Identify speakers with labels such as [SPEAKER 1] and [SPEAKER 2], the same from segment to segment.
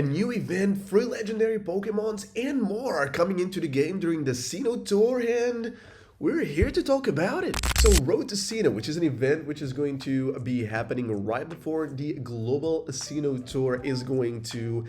[SPEAKER 1] A new event, free legendary Pokemons, and more are coming into the game during the Sinnoh Tour, and we're here to talk about it. So, Road to Sinnoh, which is an event which is going to be happening right before the global Sinnoh Tour is going to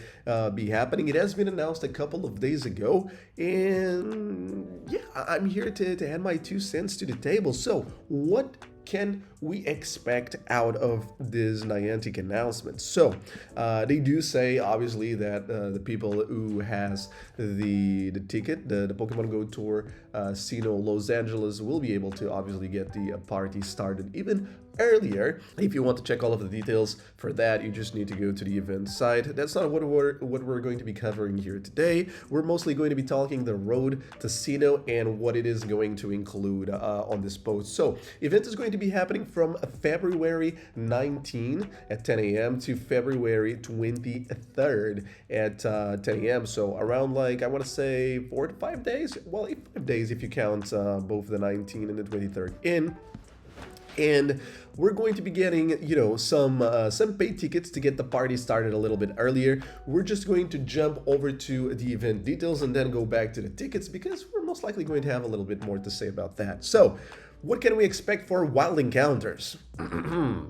[SPEAKER 1] be happening. It has been announced a couple of days ago, and yeah, I'm here to add my 2 cents to the table. So, what can we expect out of this Niantic announcement? So they do say obviously that the people who has the ticket, the Pokemon Go Tour Sinnoh Los Angeles, will be able to obviously get the party started even earlier. If you want to check all of the details for that, you just need to go to the event site. That's not what we're going to be covering here today. We're mostly going to be talking the road to Sinnoh and what it is going to include on this post. So event is going to be happening from February 19 at 10 a.m. to February 23rd at 10 a.m. So around, like, I want to say 4 to 5 days. Well, 5 days if you count both the 19th and the 23rd in. And we're going to be getting, some paid tickets to get the party started a little bit earlier. We're just going to jump over to the event details and then go back to the tickets because we're most likely going to have a little bit more to say about that. So, what can we expect for wild encounters? A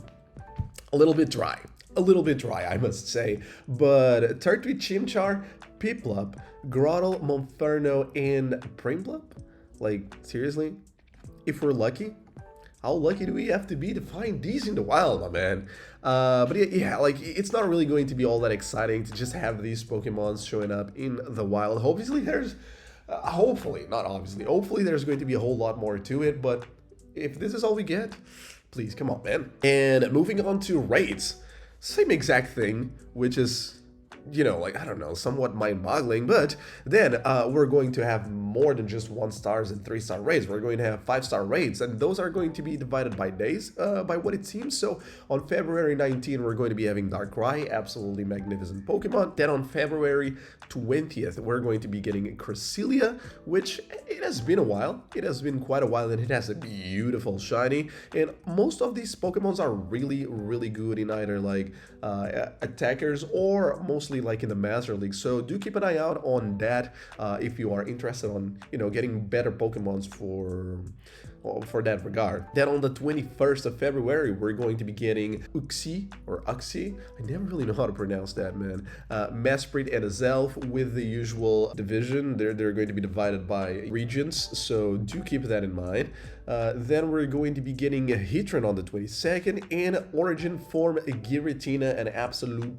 [SPEAKER 1] little bit dry, I must say. But Turtwig, Chimchar, Piplup, Grottle, Monferno, and Primplup? Like, seriously? If we're lucky? How lucky do we have to be to find these in the wild, my man? But yeah, like, it's not really going to be all that exciting to just have these Pokemons showing up in the wild. Obviously, there's, hopefully there's going to be a whole lot more to it, but if this is all we get, please, come on, man. And moving on to raids, same exact thing, which is, like, I don't know, somewhat mind-boggling, but then we're going to have more than just 1-stars and 3-star raids. We're going to have 5-star raids, and those are going to be divided by days, by what it seems. So on February 19, we're going to be having Darkrai, absolutely magnificent Pokemon. Then on February 20th, we're going to be getting Cresselia, which it has been a while. It has been quite a while, and it has a beautiful shiny. And most of these Pokemons are really, really good in either, like, attackers or mostly like in the Master League. So do keep an eye out on that if you are interested on, getting better Pokemons for that regard. Then on the 21st of February, we're going to be getting Uxie, I never really know how to pronounce that, man. Mesprit and Azelf with the usual division. They're going to be divided by regions, so do keep that in mind. Then we're going to be getting a Heatran on the 22nd, and Origin Form Giratina, an absolute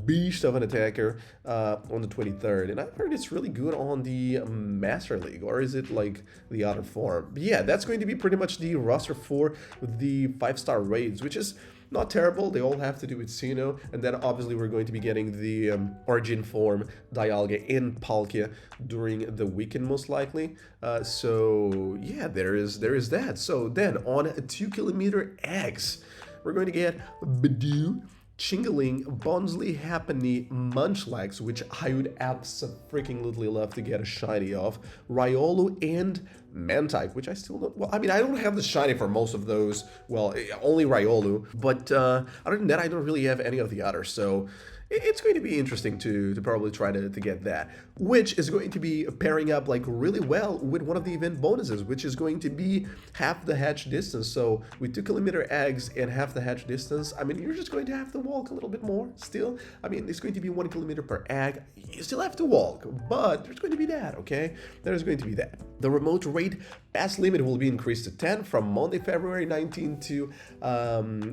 [SPEAKER 1] beast of an attacker, on the 23rd. And I've heard it's really good on the Master League, or is it like the other form? But yeah, that's going to be pretty much the roster for the 5-star raids, which is not terrible. They all have to do with Sinnoh. And then obviously we're going to be getting the Origin Form, Dialga, and Palkia during the weekend, most likely. So yeah, there is that. So then on 2km X, we're going to get Bidoof, Chingling, Bonsly, Happiny, Munchlax, which I would absolutely love to get a shiny of, Riolu, and Mantike, which I still don't, well, I mean, I don't have the shiny for most of those, well, only Riolu, but other than that, I don't really have any of the others, so it's going to be interesting to probably try to get that, which is going to be pairing up like really well with one of the event bonuses, which is going to be half the hatch distance. So with 2km eggs and half the hatch distance, I mean, you're just going to have to walk a little bit more still. I mean, it's going to be 1 kilometer per egg. You still have to walk, but there's going to be that, okay? There's going to be that. The remote raid pass limit will be increased to 10 from Monday, February 19 to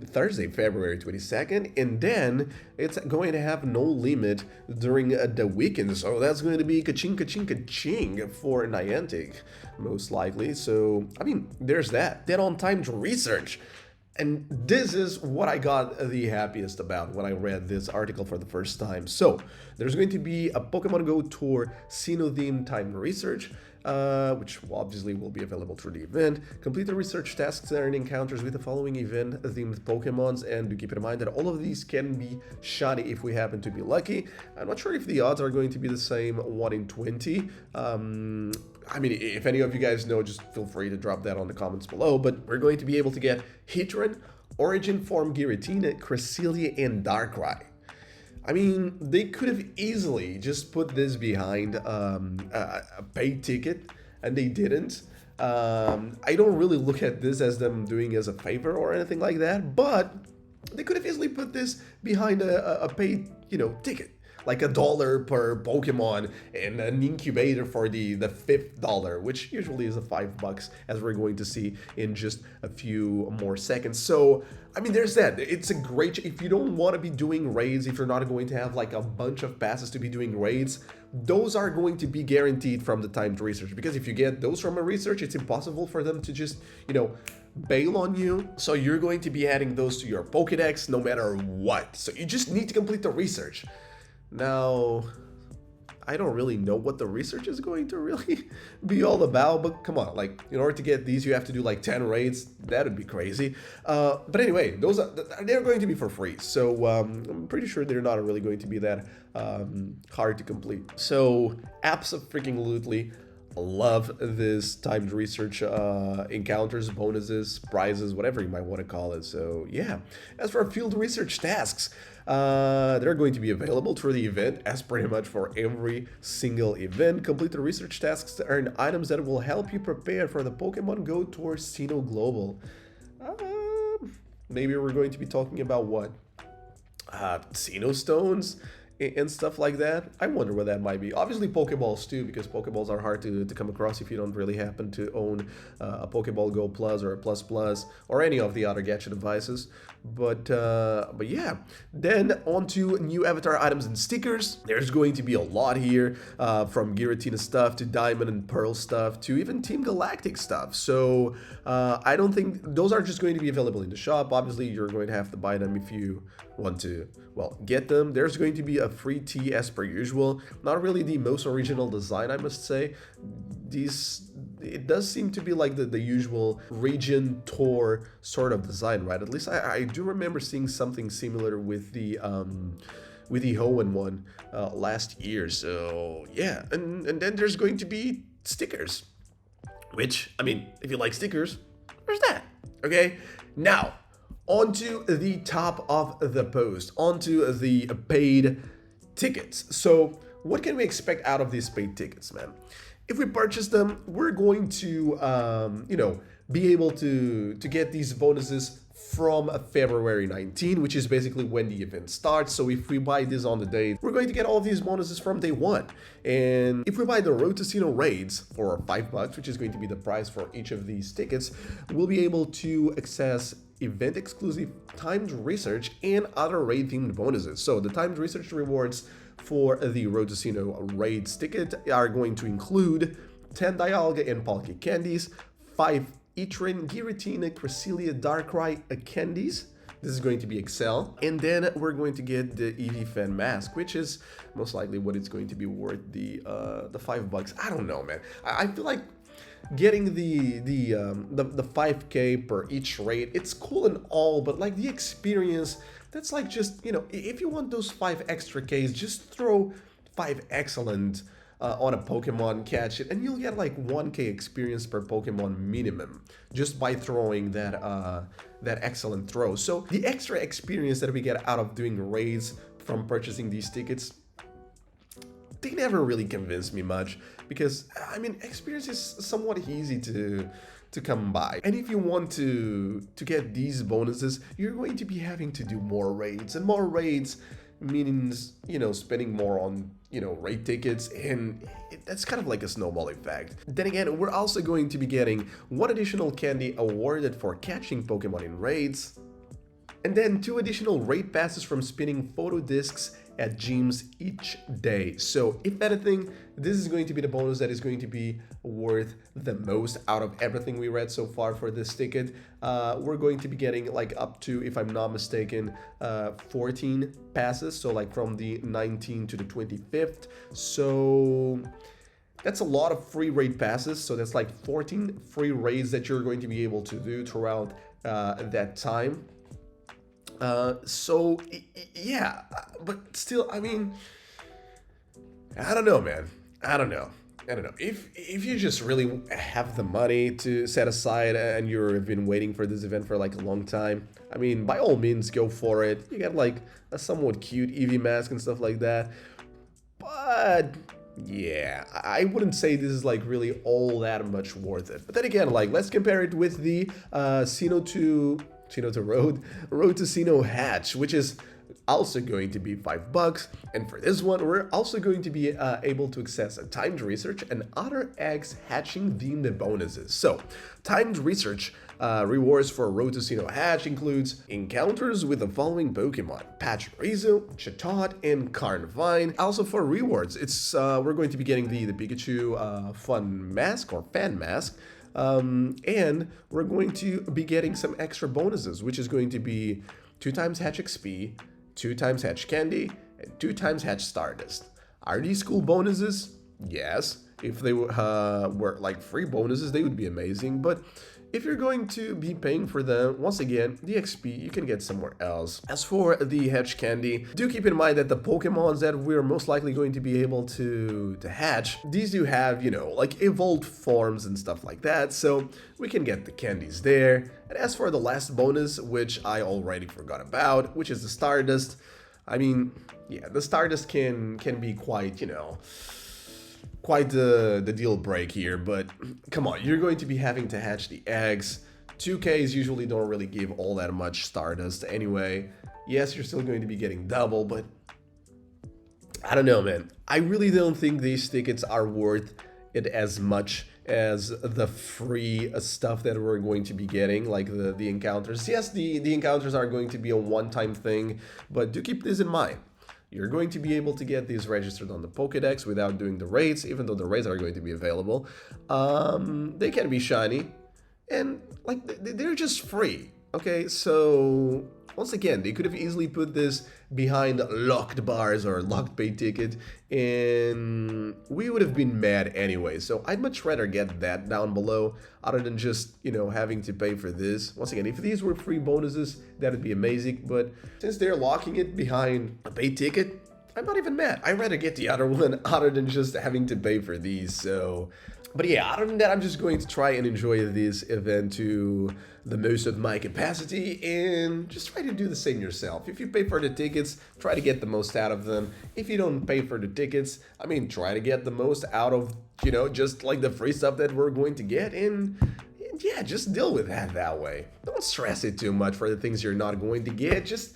[SPEAKER 1] Thursday, February 22nd, and then it's going to have no limit during the weekend. So that's going to be ka-ching, ka-ching, ka-ching for Niantic, most likely. So, I mean, there's that. Then on timed research. And this is what I got the happiest about when I read this article for the first time. So, there's going to be a Pokemon Go Tour Sinnoh-themed timed research, which obviously will be available through the event. Complete the research tasks and encounters with the following event-themed Pokemons, and do keep in mind that all of these can be shiny if we happen to be lucky. I'm not sure if the odds are going to be the same 1 in 20. I mean, if any of you guys know, just feel free to drop that on the comments below, but we're going to be able to get Heatran, Origin Form Giratina, Cresselia, and Darkrai. I mean, they could have easily just put this behind a paid ticket, and they didn't. I don't really look at this as them doing as a favor or anything like that, but they could have easily put this behind a paid, ticket. Like $1 per Pokemon and an incubator for the fifth dollar, which usually is a $5, as we're going to see in just a few more seconds. So, I mean, there's that. It's a great, if you don't want to be doing raids, if you're not going to have like a bunch of passes to be doing raids, those are going to be guaranteed from the timed research. Because if you get those from a research, it's impossible for them to just, bail on you. So you're going to be adding those to your Pokedex no matter what. So you just need to complete the research. Now, I don't really know what the research is going to really be all about, but come on, like, in order to get these, you have to do like 10 raids. That would be crazy. But anyway, they're going to be for free, so I'm pretty sure they're not really going to be that hard to complete. So, abso-freaking-lutely love this timed research encounters, bonuses, prizes, whatever you might want to call it. So yeah, as for field research tasks, they're going to be available through the event as pretty much for every single event. Complete the research tasks to earn items that will help you prepare for the Pokemon GO Tour Sinnoh Global. Maybe we're going to be talking about what? Sinnoh Stones? And stuff like that. I wonder what that might be. Obviously Pokeballs too, because Pokeballs are hard to come across if you don't really happen to own a Pokeball Go Plus or a Plus Plus or any of the other gacha devices. But yeah, then on to new avatar items and stickers. There's going to be a lot here, from Giratina stuff to Diamond and Pearl stuff to even Team Galactic stuff. So I don't think those are just going to be available in the shop. Obviously you're going to have to buy them if you want to, well, get them. There's going to be a free tee as per usual. Not really the most original design, I must say. It does seem to be like the usual region tour sort of design, right? At least I do remember seeing something similar with the Hoenn one last year. So yeah, and then there's going to be stickers, which, I mean, if you like stickers, there's that. Okay, now onto the top of the post, onto the paid tickets. So what can we expect out of these paid tickets, man? If we purchase them, we're going to, be able to get these bonuses from February 19, which is basically when the event starts. So if we buy this on the day, we're going to get all of these bonuses from day one. And if we buy the Road to Sinnoh raids for $5, which is going to be the price for each of these tickets, we'll be able to access event exclusive timed research and other raid themed bonuses. So the timed research rewards for the Road to Sinnoh raids ticket are going to include 10 Dialga and Palkia candies, 5 Etrian, Giratina, Cresselia, Darkrai candies. This is going to be Excel. And then we're going to get the Eevee Fan Mask, which is most likely what it's going to be worth, the $5. I don't know, man. I feel like getting the 5K per each raid, it's cool and all, but like the experience, that's like just, if you want those 5 extra Ks, just throw 5 excellent on a Pokemon, catch it, and you'll get like 1K experience per Pokemon minimum just by throwing that excellent throw. So the extra experience that we get out of doing raids from purchasing these tickets, they never really convinced me much, because I mean, experience is somewhat easy to come by. And if you want to get these bonuses, you're going to be having to do more raids, and more raids means, spending more on, raid tickets, and that's kind of like a snowball effect. Then again, we're also going to be getting 1 additional candy awarded for catching Pokemon in raids, and then 2 additional raid passes from spinning photo discs at gyms each day. So if anything, this is going to be the bonus that is going to be worth the most out of everything we read so far for this ticket. We're going to be getting like up to, if I'm not mistaken, 14 passes, so like from the 19th to the 25th. So that's a lot of free raid passes. So that's like 14 free raids that you're going to be able to do throughout that time. So yeah, but still, I mean, I don't know, man. I don't know. I don't know, if you just really have the money to set aside and you've been waiting for this event for like a long time, I mean, by all means, go for it. You get like a somewhat cute Eevee mask and stuff like that. But yeah, I wouldn't say this is like really all that much worth it. But then again, like, let's compare it with the Sinnoh to Road to Sinnoh hatch, which is also going to be $5. And for this one, we're also going to be able to access a timed research and other eggs hatching themed bonuses. So, timed research rewards for Road to Sinnoh hatch includes encounters with the following Pokemon: Pachirisu, Chatot, and Carnivine. Also for rewards, it's we're going to be getting the Pikachu fun mask or fan mask. And we're going to be getting some extra bonuses, which is going to be 2 times Hatch XP, 2 times Hatch Candy, and 2 times Hatch Stardust. Are these cool bonuses? Yes. If they were like free bonuses, they would be amazing. But if you're going to be paying for them, once again, the XP you can get somewhere else. As for the Hatch Candy, do keep in mind that the Pokemons that we're most likely going to be able to hatch, these do have, you know, like evolved forms and stuff like that, so we can get the candies there. And as for the last bonus, which I already forgot about, which is the Stardust, I mean, yeah, the Stardust can be quite, you know, quite the deal break here, but come on, you're going to be having to hatch the eggs. 2Ks usually don't really give all that much Stardust anyway. Yes, you're still going to be getting double, but I don't know, man. I really don't think these tickets are worth it as much as the free stuff that we're going to be getting, like the encounters. Yes, the encounters are going to be a one-time thing, but do keep this in mind. You're going to be able to get these registered on the Pokédex without doing the raids, even though the raids are going to be available. They can be shiny, and like they're just free. Okay, so once again, they could have easily put this behind locked bars or locked pay ticket, and we would have been mad anyway. So I'd much rather get that down below, other than just, you know, having to pay for this. Once again, if these were free bonuses, that'd be amazing. But since they're locking it behind a pay ticket, I'm not even mad. I'd rather get the other one other than just having to pay for these. So, but yeah, other than that, I'm just going to try and enjoy this event to the most of my capacity, and just try to do the same yourself. If you pay for the tickets, try to get the most out of them. If you don't pay for the tickets, I mean, try to get the most out of, you know, just like the free stuff that we're going to get, and yeah, just deal with that way. Don't stress it too much for the things you're not going to get. Just,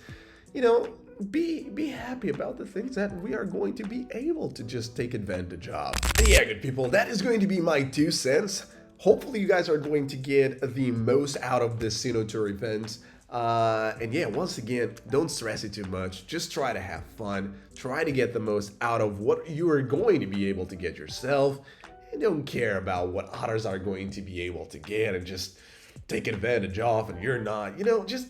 [SPEAKER 1] you know, be happy about the things that we are going to be able to just take advantage of. And yeah, good people, that is going to be my 2 cents. Hopefully you guys are going to get the most out of this Sinnoh Tour event. And yeah, once again, don't stress it too much. Just try to have fun. Try to get the most out of what you are going to be able to get yourself. And don't care about what others are going to be able to get and just take advantage of and you're not. You know, just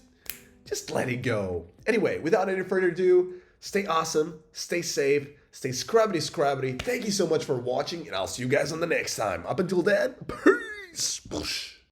[SPEAKER 1] let it go. Anyway, without any further ado, stay awesome, stay safe, stay scrubbity. Thank you so much for watching, and I'll see you guys on the next time. Up until then, peace.